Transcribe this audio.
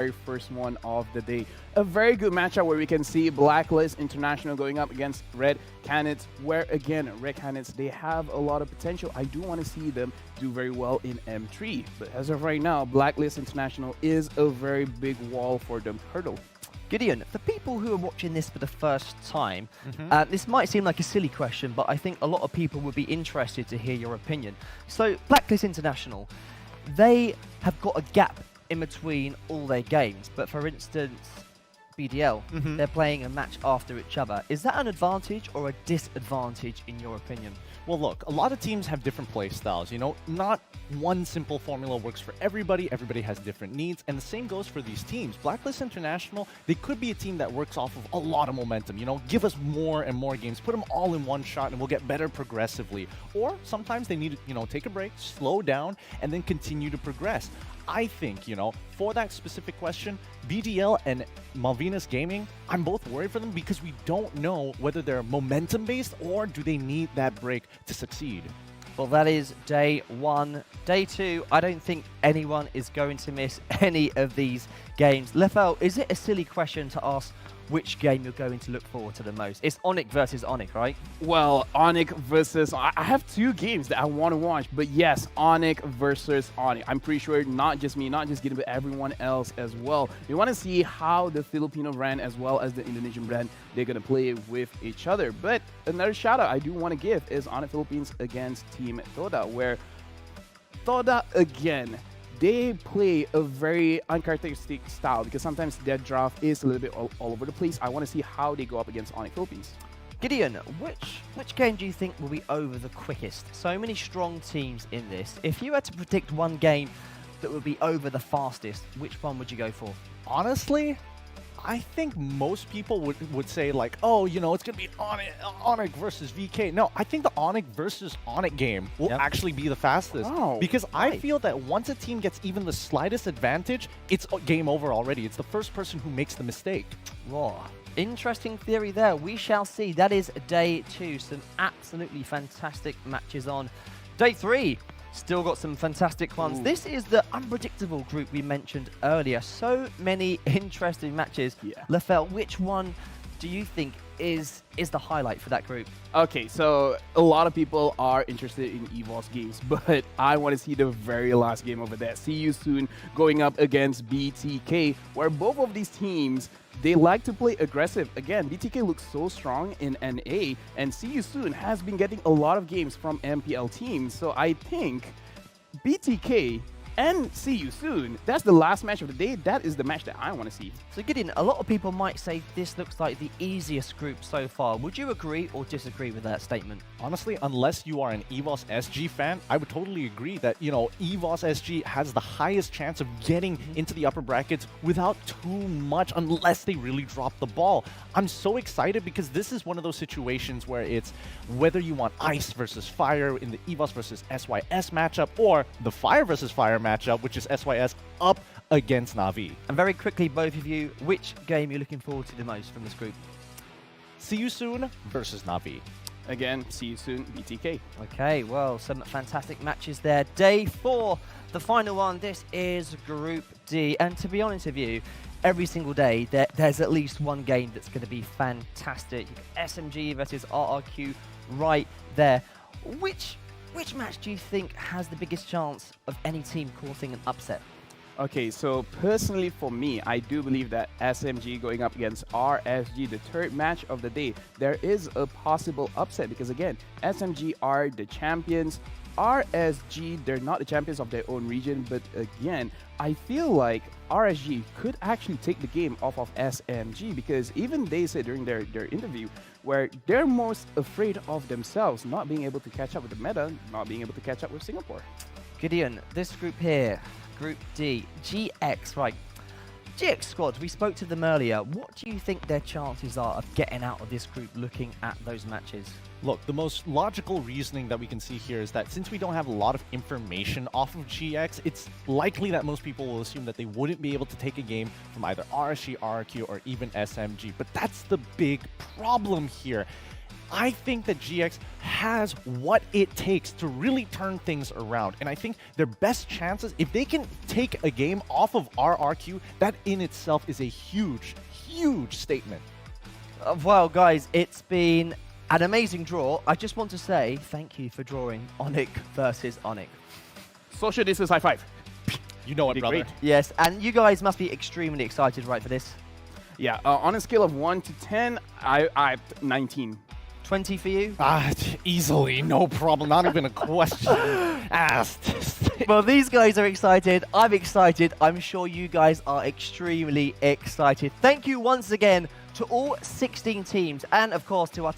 very first one of the day. A very good matchup where we can see Blacklist International going up against Red Canids, where again, Red Canids, they have a lot of potential. I do want to see them do very well in M3. But as of right now, Blacklist International is a very big wall for them to hurdle. Gideon, for people who are watching this for the first time, this might seem like a silly question, but I think a lot of people would be interested to hear your opinion. So, Blacklist International, they have got a gap in between all their games, but for instance, BDL, they're playing a match after each other. Is that an advantage or a disadvantage in your opinion? Well, look, a lot of teams have different play styles, you know? Not one simple formula works for everybody. Everybody has different needs, and the same goes for these teams. Blacklist International, they could be a team that works off of a lot of momentum, you know? Give us more and more games, put them all in one shot, and we'll get better progressively. Or sometimes they need to, you know, take a break, slow down, and then continue to progress. I think, you know, for that specific question, BDL and Malvinas Gaming, I'm both worried for them because we don't know whether they're momentum-based or do they need that break to succeed. Well, that is day one. Day two, I don't think anyone is going to miss any of these games. Lefel, is it a silly question to ask which game you're going to look forward to the most? It's Onic versus Onic, right? Well, Onic versus... I have two games that I want to watch, but yes, Onic versus Onic. I'm pretty sure not just me, not just Gideon, but everyone else as well. We want to see how the Filipino brand as well as the Indonesian brand, they're going to play with each other. But another shout out I do want to give is Onic Philippines against Team Toda, where Toda again, they play a very uncharacteristic style because sometimes their draft is a little bit all over the place. I want to see how they go up against Onic Philippines. Gideon, which game do you think will be over the quickest? So many strong teams in this. If you had to predict one game that would be over the fastest, which one would you go for? Honestly, I think most people would say like, oh, you know, it's going to be Onic versus VK. No, I think the Onic versus Onic game will actually be the fastest. Wow. Because I feel that once a team gets even the slightest advantage, it's game over already. It's the first person who makes the mistake. Raw. Interesting theory there. We shall see. That is day two. Some absolutely fantastic matches on. Day three. Still got some fantastic ones. Ooh. This is the unpredictable group we mentioned earlier. So many interesting matches. Yeah. Lefel, which one do you think is the highlight for that group? Okay, so a lot of people are interested in EVOS games, but I want to see the very last game over there. See you soon going up against BTK, where both of these teams, they like to play aggressive. Again, BTK looks so strong in NA, and See You Soon has been getting a lot of games from MPL teams. So I think BTK and See You Soon, that's the last match of the day. That is the match that I want to see. So Gideon, a lot of people might say this looks like the easiest group so far. Would you agree or disagree with that statement? Honestly, unless you are an EVOS SG fan, I would totally agree that, you know, EVOS SG has the highest chance of getting into the upper brackets without too much, unless they really drop the ball. I'm so excited because this is one of those situations where it's whether you want Ice versus Fire in the EVOS versus SYS matchup or the Fire versus Fire matchup, which is SYS up against Na'Vi. And very quickly, both of you, which game you're looking forward to the most from this group? See You Soon versus Na'Vi. Again, See You Soon, BTK. Okay, well, some fantastic matches there. Day four, the final one. This is Group D. And to be honest with you, every single day, there's at least one game that's going to be fantastic. SMG versus RRQ right there. Which match do you think has the biggest chance of any team causing an upset? Okay, so personally for me, I do believe that SMG going up against RSG, the third match of the day, there is a possible upset because again, SMG are the champions. RSG, they're not the champions of their own region, but again, I feel like RSG could actually take the game off of SMG because even they said during their interview where they're most afraid of themselves not being able to catch up with the meta, not being able to catch up with Singapore. Gideon, this group here, Group D, GX, right. GX squad, we spoke to them earlier. What do you think their chances are of getting out of this group looking at those matches? Look, the most logical reasoning that we can see here is that since we don't have a lot of information off of GX, it's likely that most people will assume that they wouldn't be able to take a game from either RSG, RRQ, or even SMG. But that's the big problem here. I think that GX has what it takes to really turn things around. And I think their best chances, if they can take a game off of RRQ, that in itself is a huge, huge statement. Well, guys, it's been an amazing draw. I just want to say thank you for drawing Onic versus Onic. Social distance high five. You know it, Be brother. great. Yes, and you guys must be extremely excited, right, for this? Yeah, on a scale of 1 to 10, I 19. 20 for you? Easily, no problem. Not even a question asked. Well, these guys are excited. I'm excited. I'm sure you guys are extremely excited. Thank you once again to all 16 teams and, of course, to our